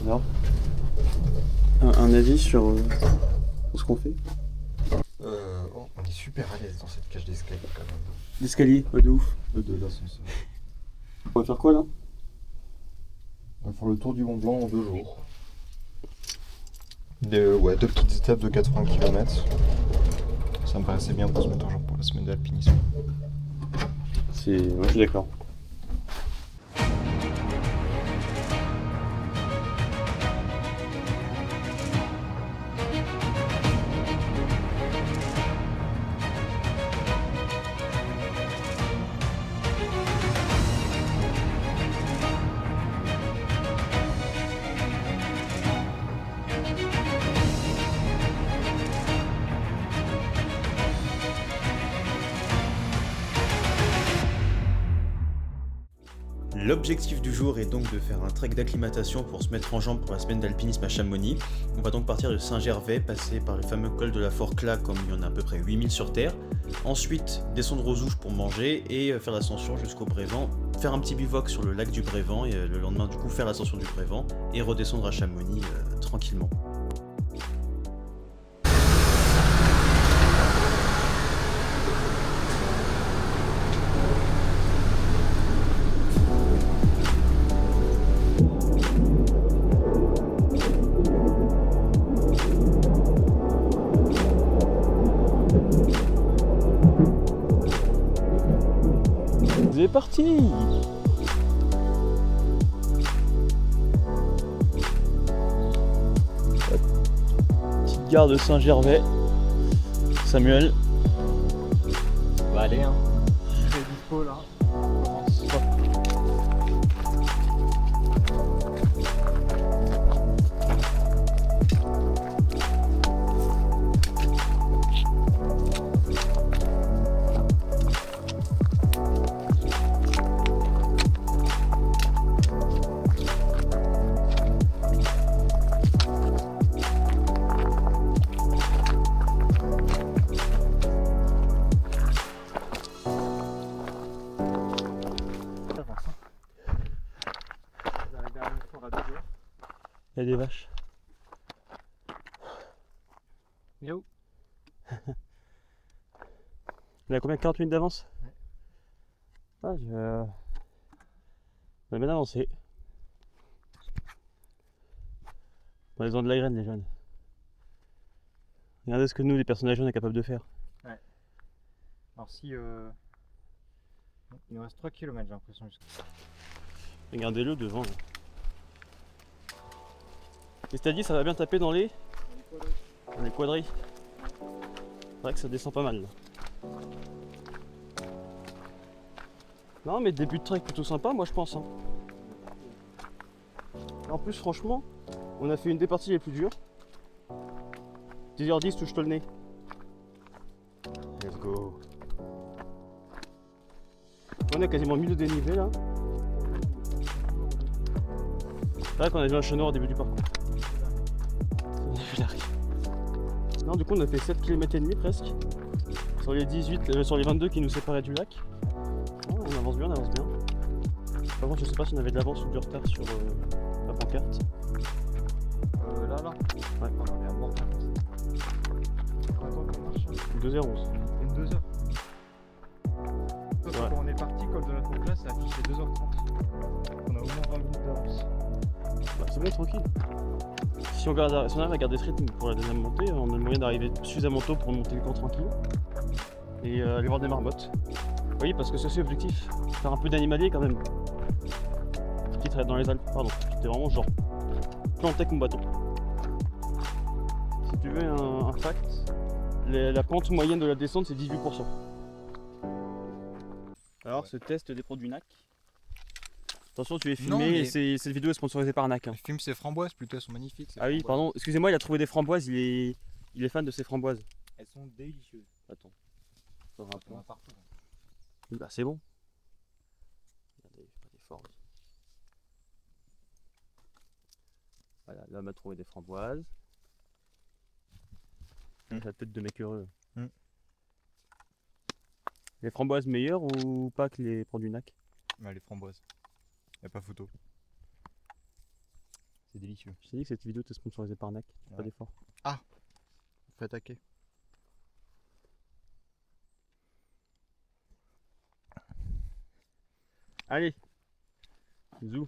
Alors, un avis sur ce qu'on fait? On est super à l'aise dans cette cage d'escalier quand même. L'escalier, de ouf. De l'ascenseur. On va faire quoi là? On va faire le tour du Mont Blanc en 2 jours. Deux petites étapes de 80 km. Ça me paraissait bien pour se mettre en jambe pour la semaine d'alpinisme. Moi je suis d'accord. L'objectif du jour est donc de faire un trek d'acclimatation pour se mettre en jambe pour la semaine d'alpinisme à Chamonix. On va donc partir de Saint-Gervais, passer par le fameux col de la Forclaz comme il y en a à peu près 8000 sur Terre. Ensuite, descendre aux Ouches pour manger et faire l'ascension jusqu'au Brévent. Faire un petit bivouac sur le lac du Brévent et le lendemain du coup faire l'ascension du Brévent et redescendre à Chamonix tranquillement. C'est parti! Petite gare de Saint-Gervais. Samuel. On va aller hein. Je suis dispo là. On commence. Il y a des vaches. Yo. Il a combien? 40 minutes d'avance? Ouais. Ah, on a bien avancé. Ils ont de la graine les jeunes. Regardez ce que nous les personnages jeunes est capables de faire. Alors si il nous reste 3 km j'ai l'impression jusqu'à. Regardez-le devant là. Qu'est-ce que t'as dit, ça va bien taper dans les quadrilles. C'est vrai que ça descend pas mal là. Non mais début de trek plutôt sympa moi je pense hein. En plus franchement on a fait une des parties les plus dures. 10h10 touche-toi le nez. Let's go. On a quasiment 1000 de dénivelé là. C'est vrai qu'on a vu un chat noir au début du parcours. On a vu la rive. Non du coup on a fait 7 km et demi presque. Sur les 18, sur les 22 qui nous séparaient du lac. Oh, on avance bien, on avance bien. Par contre je sais pas si on avait de l'avance ou du retard sur la pancarte. Là Ouais. On est à mort. Combien de temps qu'on marche 2h11. Une 2 heures. Ouais. Quand on est parti, col de la Forclaz, ça affichait 2h30. On a au moins 20 minutes d'avance. Bah, c'est bon, tranquille. Si on arrive à garder ce rythme pour la deuxième montée, on a le moyen d'arriver suffisamment tôt pour monter le camp tranquille et aller voir des marmottes. Oui, parce que c'est aussi l'objectif, faire un peu d'animalier quand même. Qui traite dans les Alpes, pardon, j'étais vraiment genre planté avec mon bâton. Si tu veux un fact, la pente moyenne de la descente c'est 18%. Alors ce test des produits NAC. Attention, tu es filmé Non, mais- et cette vidéo est sponsorisée par NAC. Le film ces framboises plutôt, elles sont magnifiques. Ces Ah oui, framboises. pardon, excusez-moi, il a trouvé des framboises, il est fan de ces framboises. Elles sont délicieuses. Attends. On en a partout. Bah c'est bon. Regardez, je fais pas d'effort. Voilà, là on a trouvé des framboises. La tête de mec heureux. Les framboises meilleures ou pas que les produits NAC? Bah, les framboises. Y'a pas photo. C'est délicieux. Je t'ai dit que cette vidéo était sponsorisée par NAC, pas Ouais. d'effort. On fait attaquer. Allez, zou.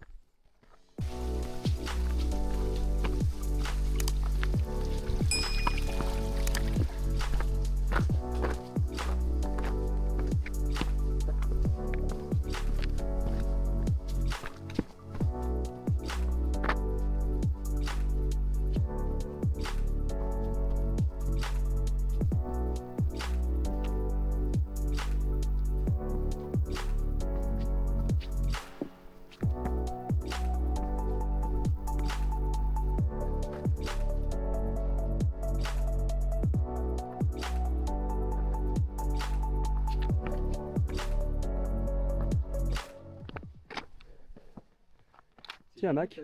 Tiens, Mac,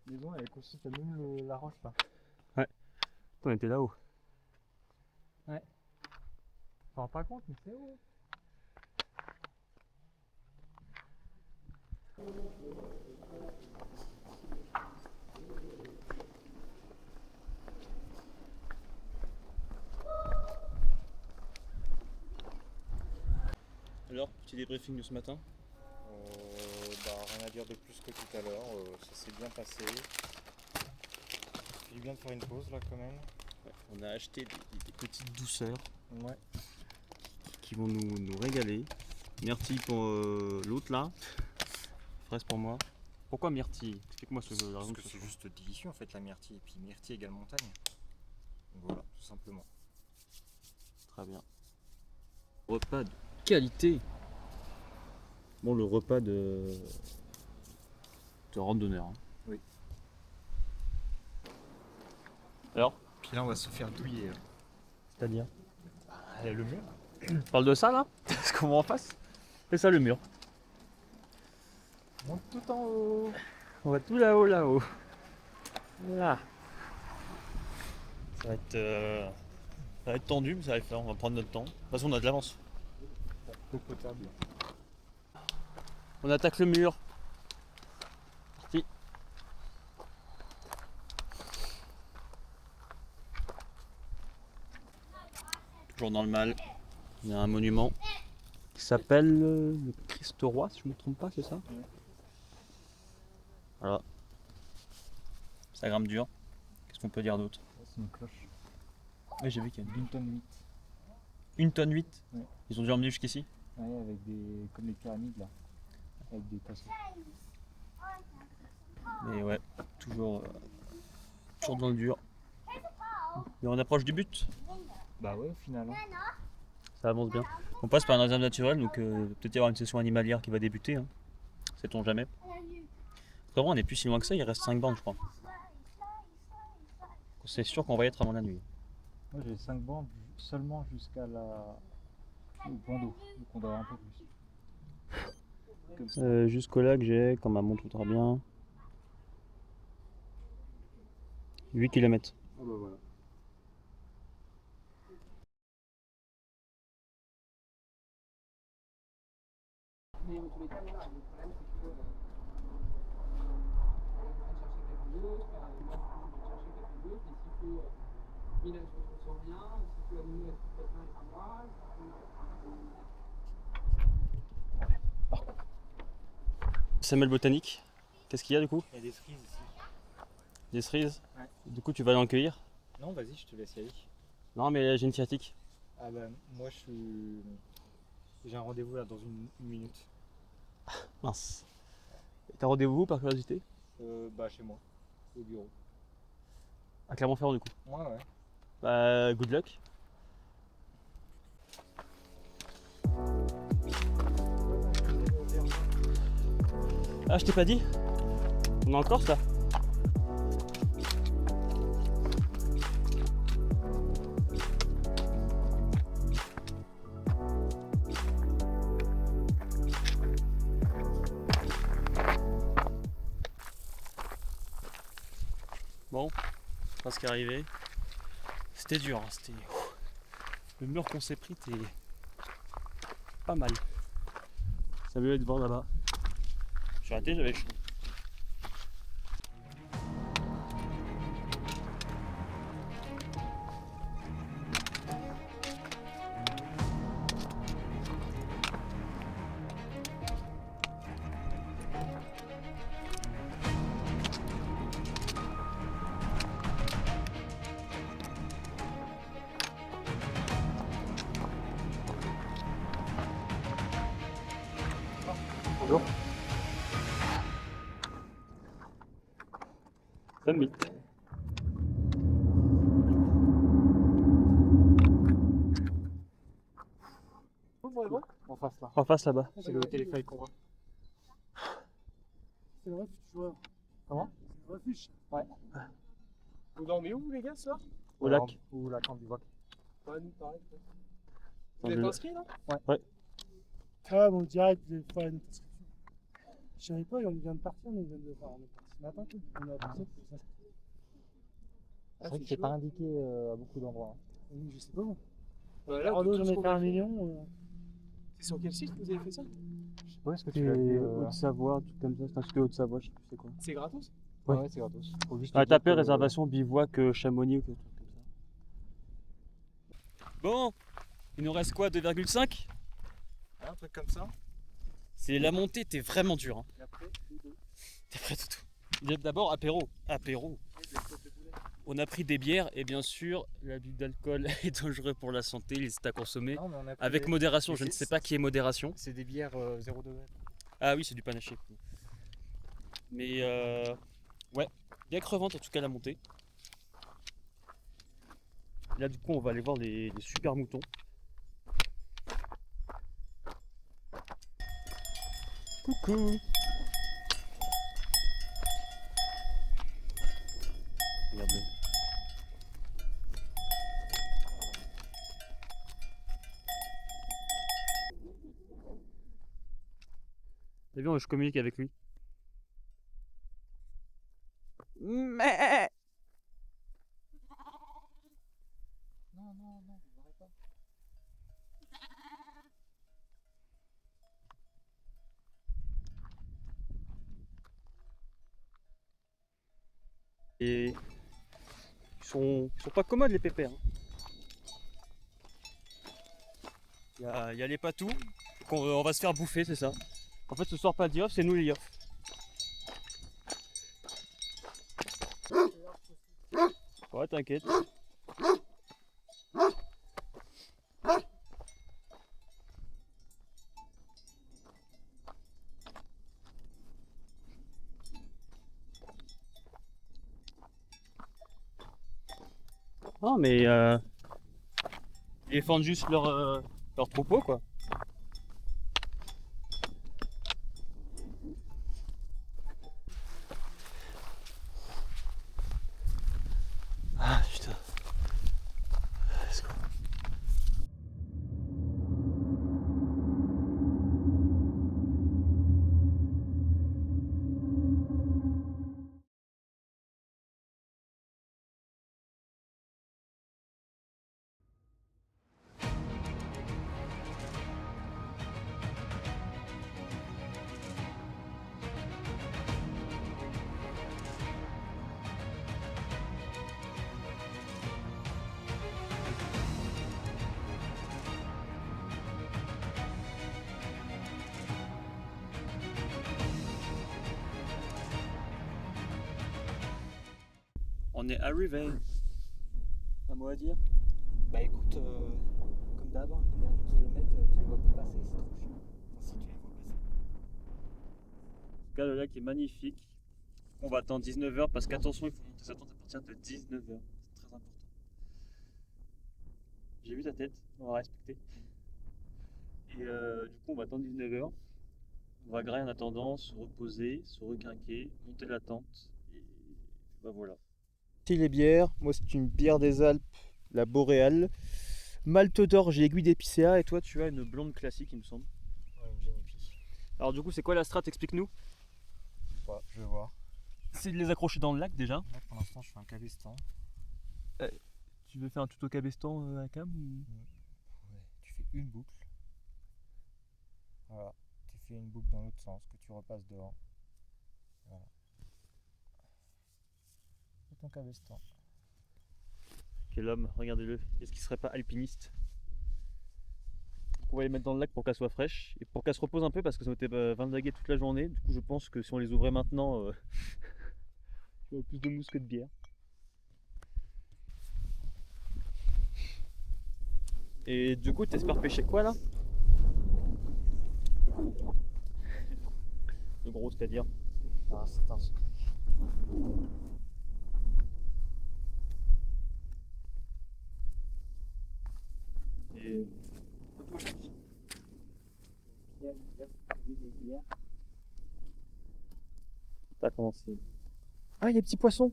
Maison, elle est construite à même la roche là. on était là-haut. On s'en rend pas compte, mais c'est haut. Alors, petit débriefing de ce matin. Rien à dire de plus que tout à l'heure, ça s'est bien passé. Il est bien de faire une pause là quand même. On a acheté des petites douceurs Ouais. qui vont nous régaler. Myrtille pour l'autre là, fraise pour moi. Pourquoi myrtille? Explique-moi la Parce raison que ce c'est choix. juste délicieux en fait la myrtille, et puis myrtille égale montagne. Donc voilà, tout simplement. Très bien. Repas de qualité. Bon, le repas de randonneur. Hein. Oui. Alors, Puis là on va se faire douiller. c'est-à-dire, Le mur. on parle de ça là? Ce qu'on voit en face? C'est ça le mur. On monte tout en haut. On va tout là-haut, là-haut. Là. Ça va être tendu, mais ça va le faire. On va prendre notre temps. De toute façon, on a de l'avance. Eau potable. On attaque le mur. Parti. Toujours dans le mal. Il y a un monument qui s'appelle le Christ Roi, si je ne me trompe pas, c'est ça? Voilà. Ça grimpe dur. Qu'est-ce qu'on peut dire d'autre? C'est une cloche. Oui, j'ai vu qu'il y a D'une tonne 8. une tonne 8. Ouais. Ils ont dû emmener jusqu'ici. Ouais, avec des. Comme les pyramides là. Avec des tasseaux. Mais ouais, toujours dans le dur. Mais on approche du but. Bah ouais au final. Hein. Ça avance bien. On passe par un réserve naturelle, donc peut-être y avoir une session animalière qui va débuter. Hein. Sait-on jamais. Vraiment, on n'est plus si loin que ça, il reste 5 bandes, je crois. C'est sûr qu'on va y être avant la nuit. Moi j'ai 5 bandes seulement jusqu'à au point d'eau. Donc on doit avoir un peu plus. Comme ça. Jusqu'au lac, j'ai, quand ma montre voudra bien, 8 km. Oh bah voilà. Mais en tous les cas, voilà, le problème c'est que on va chercher quelqu'un d'autre, moi je vais chercher quelqu'un d'autre, et s'il faut Milan se ressent bien, s'il faut animer la toute main à moi, Samuel botanique, qu'est-ce qu'il y a du coup? Il y a des cerises ici. Des cerises? Ouais. Du coup, tu vas aller en cueillir? Non vas-y je te laisse y aller. Non, mais j'ai une sciatique. Ah bah moi j'ai un rendez-vous là dans une minute. Mince. T'as rendez-vous où, par curiosité? Bah chez moi, au bureau. À Clermont-Ferrand du coup. Ouais ouais. Bah, good luck. Ah, je t'ai pas dit? On est en Corse là? Bon, pas ce qui est arrivé. C'était dur, hein, c'était. Le mur qu'on s'est pris était pas mal. Ça veut être devant là-bas. J'ai arrêté, j'avais chaud. Summit. En face là. En face là-bas. C'est le téléphérique qu'on voit. C'est le refuge joueur. Comment? C'est le refuge. Ouais. Vous dormez où les gars ce soir? Au lac. Ou la camp du Voc. Ouais, nous pareil. Dans Vous êtes le- inscrit là? Ah bon, direct, je vais faire une inscription. Je savais pas, on vient de partir, on vient de faire. On est parti ce matin, on a appris ça. C'est Ah, vrai que c'est c'est chaud. pas indiqué à beaucoup d'endroits. Oui, je sais pas moi. Là, Bordeaux, tout j'en ce ai qu'on fait a un fait. million. C'est sur quel site que vous avez fait ça? Je sais pas, est-ce que tu l'as vu Haute-Savoie, tout comme ça. C'est un studio Haute-Savoie, je sais plus c'est quoi. C'est gratos? Ouais. Ouais, c'est gratos. Faut juste Ah, dire taper que- réservation bivouac Chamonix ou quelque chose comme ça. Bon, il nous reste quoi, 2,5? Un truc comme ça. C'est la montée, t'es vraiment dur. Hein. Et après, dodo. T'es prêt tout. D'abord apéro. Apéro. On a pris des bières et bien sûr l'abus d'alcool est dangereux pour la santé, il est à consommer Non, mais on a pris avec des- modération. mais Je ne c'est- sais pas qui est modération. C'est des bières 0 degré. Ah oui, c'est du panaché. Mais ouais, bien crevante en tout cas la montée. Là du coup on va aller voir les super moutons. Coucou. Regarde-le. T'as vu, je communique avec lui. Mais... Non, non, non, vous n'aurez pas. Et ils sont pas commodes les pépères. Il y a les patous, on va se faire bouffer, c'est ça. En fait ce soir pas de off, c'est nous les off. Ouais, t'inquiète. Non mais ils défendent juste leur troupeau quoi. Ah putain. Let's go. On est arrivé. Un mot à dire? Bah écoute, comme d'hab, hein, les derniers kilomètres, tu les vois pas passer, c'est trop chiant. Enfin, si tu les vois passer. En tout cas, le lac est magnifique. On va attendre 19h parce qu'attention, il faut monter sa tente à partir de 19h. C'est très important. J'ai vu ta tête, on va respecter. Et du coup, on va attendre 19h. On va grailler en attendant, se reposer, se requinquer, monter la tente. Et bah voilà. Ici les bières, moi c'est une bière des Alpes, la Boréale. Malte d'orge et aiguille d'épicéa, et toi tu as une blonde classique il me semble. Ouais, une génépi. Alors du coup c'est quoi la strat, explique-nous. Je vais voir. C'est de les accrocher dans le lac déjà. Là, pour l'instant, je fais un cabestan. Tu veux faire un tuto cabestan à cam ou... Ouais, tu fais une boucle. Voilà. Tu fais une boucle dans l'autre sens, que tu repasses devant. Voilà. C'est ton cabestan. Quel homme, regardez-le. Est-ce qu'il serait pas alpiniste? On va les mettre dans le lac pour qu'elle soit fraîche et pour qu'elle se repose un peu parce que ça a été vindigué toute la journée. Du coup je pense que si on les ouvrait maintenant, il y aurait plus de mousse que de bière. Et du coup t'espères pêcher quoi là? Le gros c'est-à-dire? Ah, c'est un secret. c'est. T'as commencé. Ah, il y a des petits poissons!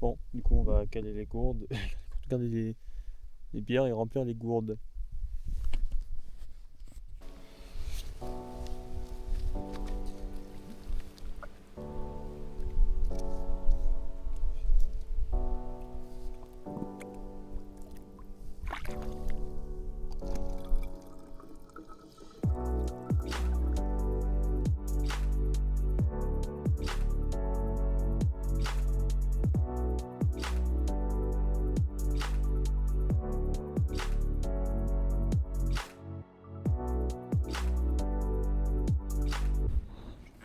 Bon, du coup, on va caler les gourdes, garder les bières et remplir les gourdes.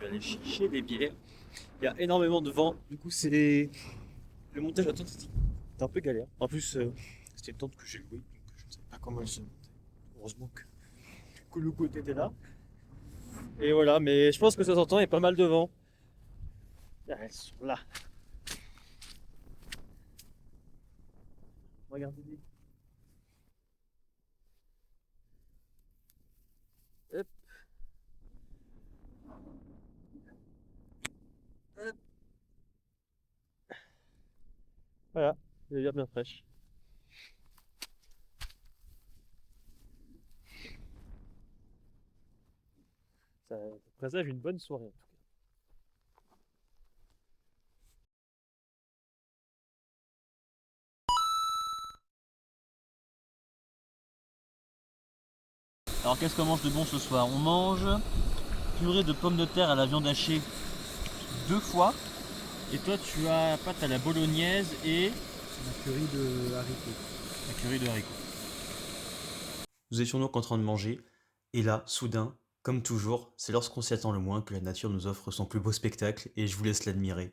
Je vais aller chercher les bières. Il y a énormément de vent, du coup, c'est. Le montage à tente c'était un peu galère. En plus, c'était une tente que j'ai louée, donc je ne savais pas comment elle se montait. Heureusement que le côté était là. Et voilà, mais je pense que ça s'entend, il y a pas mal de vent. Ah, elles sont là. Regardez-les. Hop. Hop. Voilà, les bières bien fraîches. Ça présage une bonne soirée en tout cas. Alors qu'est-ce qu'on mange de bon ce soir? On mange purée de pommes de terre à la viande hachée 2 fois. Et toi tu as pâte à la bolognaise et La curry de haricots. la curry de haricots. Nous étions donc en train de manger, et là, soudain, comme toujours, c'est lorsqu'on s'y attend le moins que la nature nous offre son plus beau spectacle, et je vous laisse l'admirer.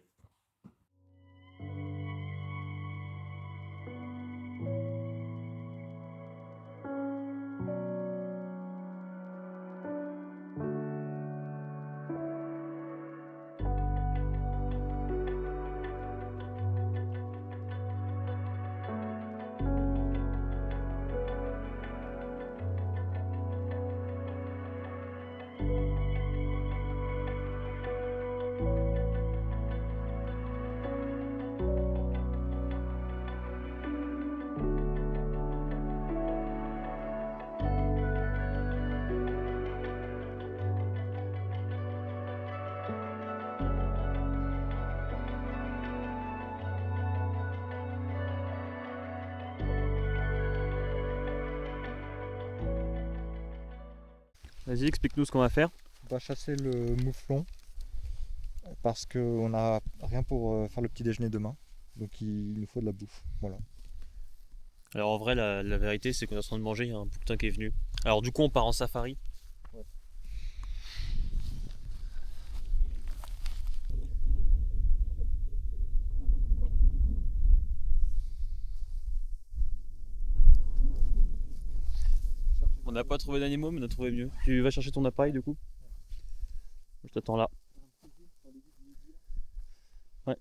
Vas-y, explique-nous ce qu'on va faire. On va chasser le mouflon parce qu'on n'a rien pour faire le petit déjeuner demain. Donc il nous faut de la bouffe. Voilà. Alors en vrai, la vérité, c'est qu'on est en train de manger, il y a un bouquetin qui est venu. Alors du coup, on part en safari. On n'a pas trouvé d'animaux, mais on a trouvé mieux. Tu vas chercher ton appareil du coup? Je t'attends là. Ouais.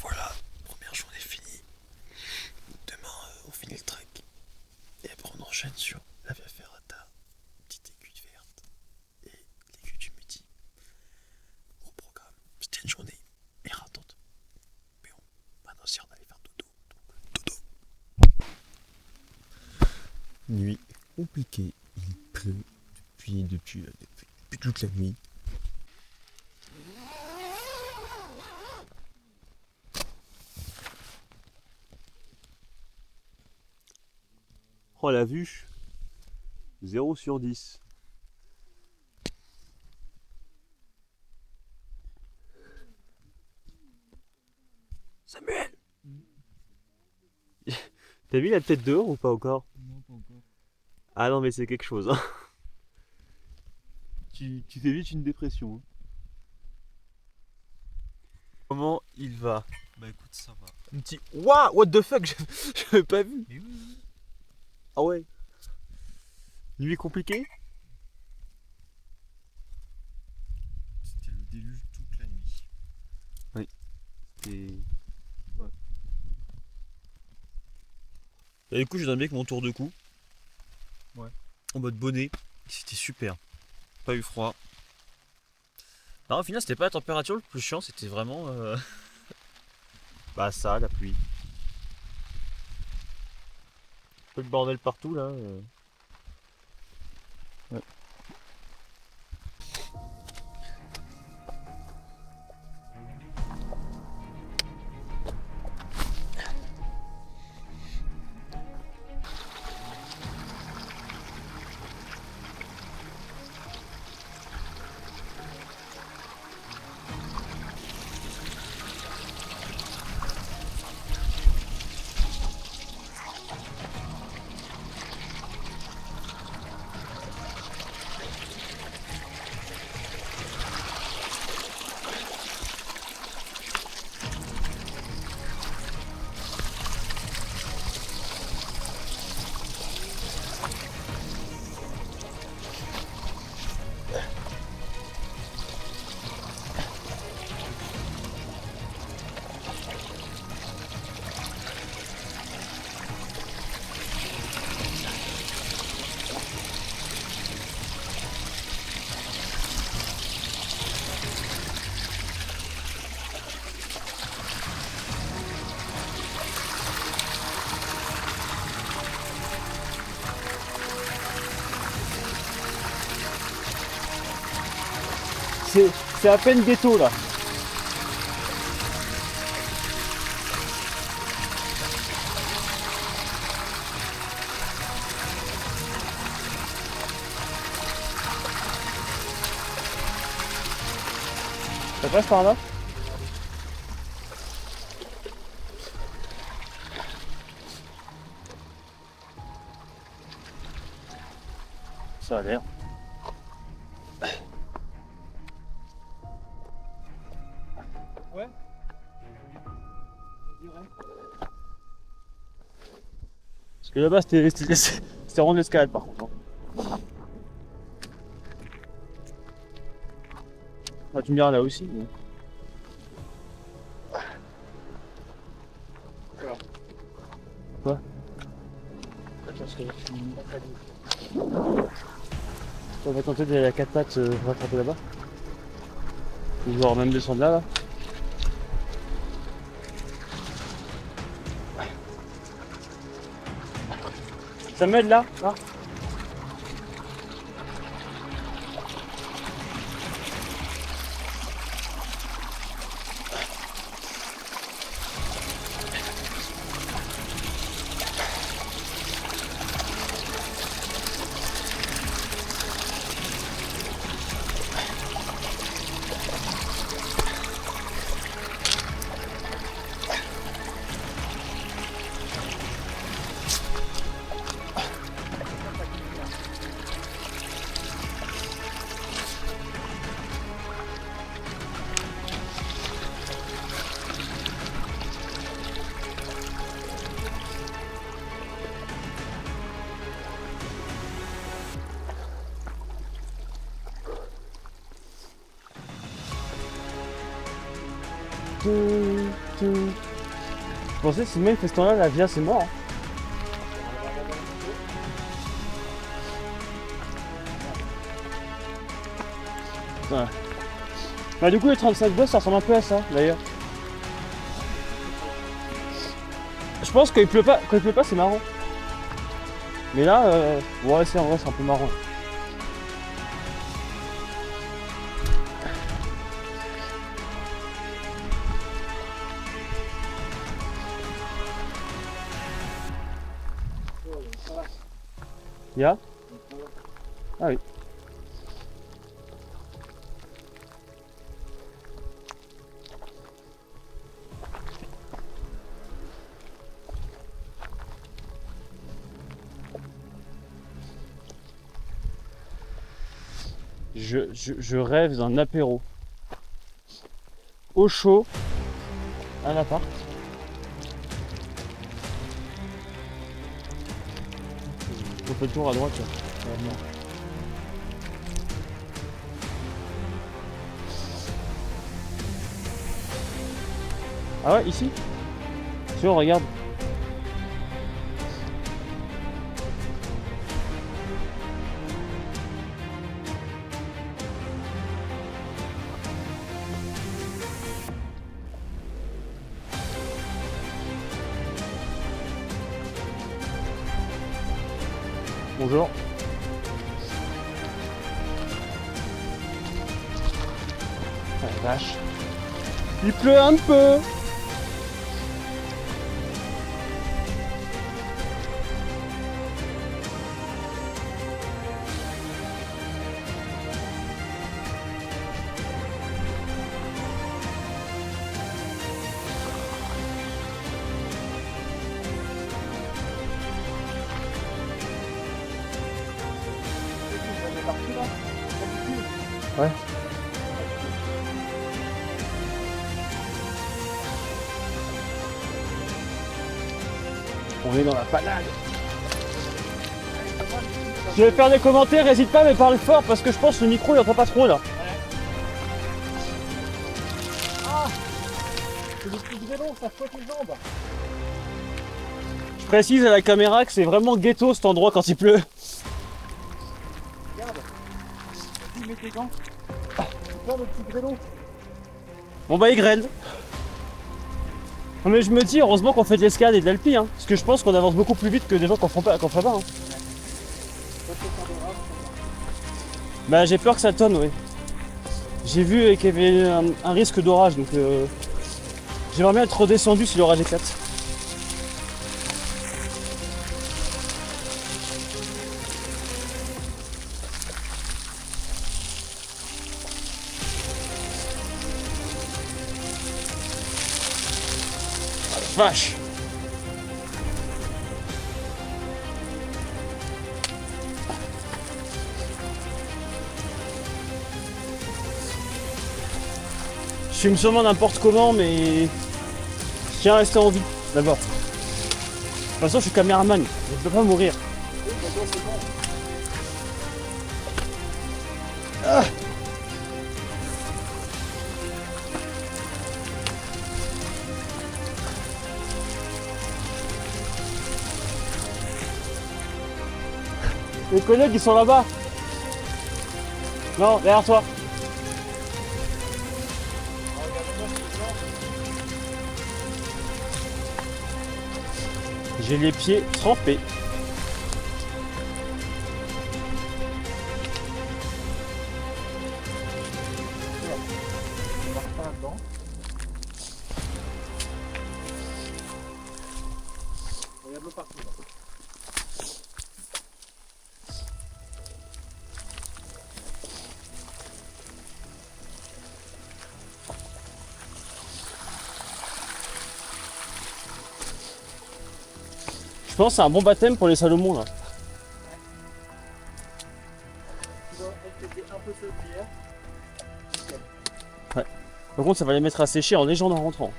Voilà, première journée finie. Demain, on finit le trek. Et après, on enchaîne sur la Via Ferrata, petite aiguille verte et l'aiguille du midi. Gros programme, c'était une journée éreintante. Mais bon, maintenant, si on allait faire dodo, donc dodo. Nuit compliquée, il pleut depuis toute la nuit. Oh la vue 0 sur 10. Samuel T'as mis la tête dehors ou pas encore? Non, pas encore. Ah non mais c'est quelque chose hein. Tu fais vite une dépression hein. Comment il va? Bah écoute, ça va. Un petit Waouh, what the fuck, j'avais pas vu. Mais oui. Ah ouais. Nuit compliquée? C'était le déluge toute la nuit. Et... ouais. Et du coup, je donne bien que mon tour de cou. Ouais. En mode bonnet. C'était super. Pas eu froid. Non, au final, c'était pas la température le plus chiant, c'était vraiment. Bah, ça, la pluie. Un peu le bordel partout là. Ouais. C'est à peine ghetto là. Ça passe par là? Ça a l'air. Ouais. Parce que là-bas c'était rond l'escalade par contre. Ah, tu me diras là aussi. Mais... Quoi? On va tenter d'aller à 4 pattes rattraper là-bas. Ou genre même descendre là. Ça m'aide là? Je pensais que si le mec fait ce temps-là, la via c'est mort. Ouais. Bah du coup les 35 bosses ça ressemble un peu à ça d'ailleurs. Je pense qu'il pleut pas, quand il pleut pas c'est marrant. Mais là, ouais c'est en vrai c'est un peu marrant. Il y a? Ah oui. Je rêve d'un apéro au chaud à l'appart. On fait le tour à droite là. Non. Ah ouais, ici? Si on regarde. Bonjour. Ah, la vache. Il pleut un peu. Ouais. On est dans la panade. Si tu veux faire des commentaires, n'hésite pas, mais parle fort parce que je pense que le micro il entend pas trop là. C'est des petits vélos, ça flotte les jambes. Je précise à la caméra que c'est vraiment ghetto cet endroit quand il pleut. Regarde. Tu mets tes gants. C'est plein de petits vélos. Bon bah il grêle. Non mais je me dis heureusement qu'on fait de l'escalade et de l'alpi hein, parce que je pense qu'on avance beaucoup plus vite que des gens qui en font pas. Hein. Bah j'ai peur que ça tonne, oui. J'ai vu qu'il y avait un risque d'orage, donc j'aimerais bien être redescendu si l'orage éclate. Ah, la vache! Je filme sûrement n'importe comment, mais je tiens à rester en vie d'abord. De toute façon, je suis caméraman, je ne peux pas mourir. Ah. Les collègues, ils sont là-bas. Non, derrière toi. J'ai les pieds trempés. On marche pas là-dedans. Regarde-le partout là. Je pense que c'est un bon baptême pour les Salomon là. Tu dois être un peu seul hier. Par contre, ça va les mettre à sécher en légende en rentrant.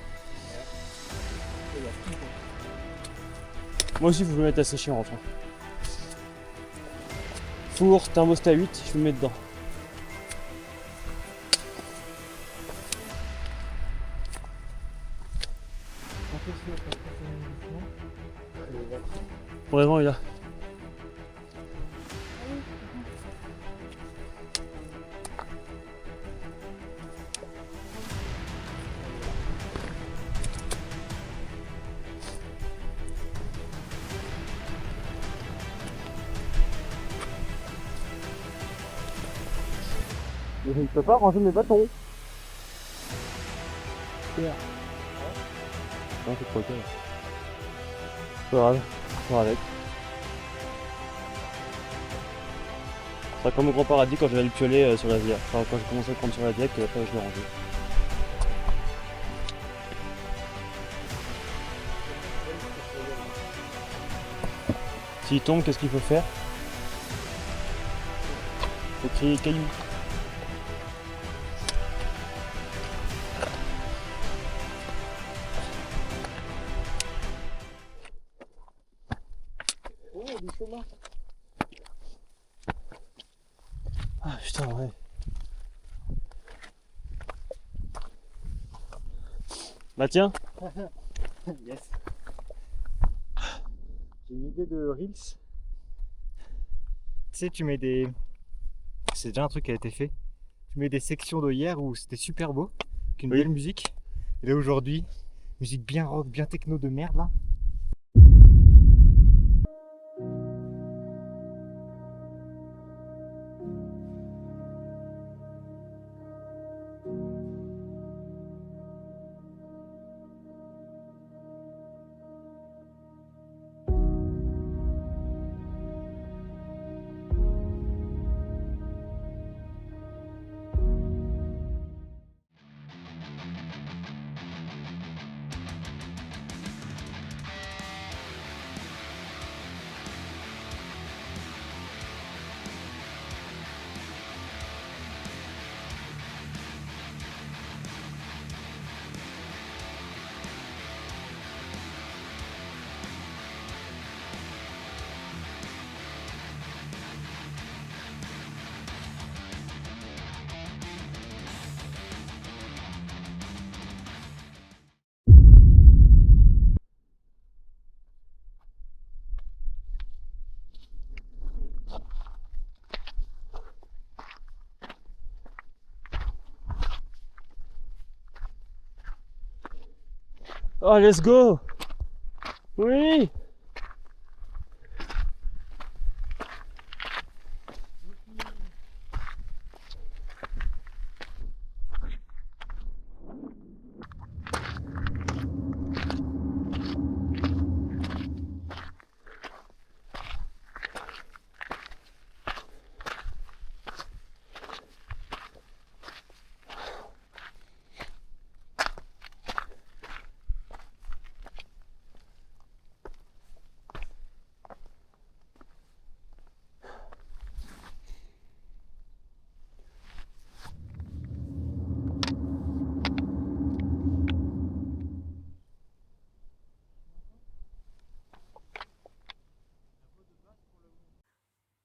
Moi aussi, il faut que je me mette à sécher en rentrant. Four, thermostat 8, je me mets dedans. Vraiment, il a. Je ne peux pas ranger mes bâtons. Pierre. Non, c'est trop calme. C'est pas grave, on va avec. sera comme au Grand Paradis quand j'avais le piolet sur la via. Enfin, quand j'ai commencé à prendre sur la via, que après je l'ai rangé. S'il tombe, qu'est-ce qu'il faut faire? Faut crier caillou. Oh, du chemin. Ah putain, ouais. Bah tiens. Yes. J'ai une idée de Reels. Tu sais, tu mets des. C'est déjà un truc qui a été fait. Tu mets des sections de hier où c'était super beau, avec une Oui. belle musique. Et là aujourd'hui, musique bien rock, bien techno de merde là. Oh, let's go! Oui!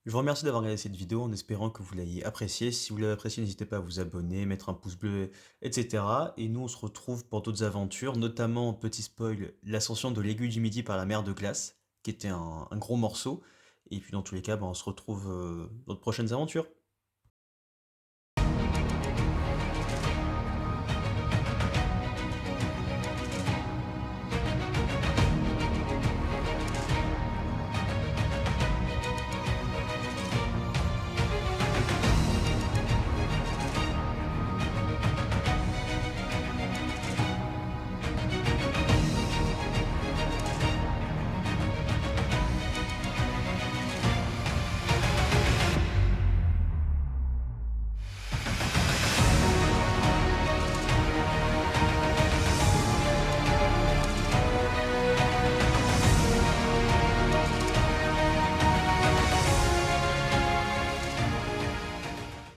Je vous remercie d'avoir regardé cette vidéo en espérant que vous l'ayez appréciée. Si vous l'avez appréciée, n'hésitez pas à vous abonner, mettre un pouce bleu, etc. Et nous, on se retrouve pour d'autres aventures, notamment, petit spoil, l'ascension de l'aiguille du Midi par la mer de glace, qui était un gros morceau. Et puis dans tous les cas, on se retrouve dans de prochaines aventures.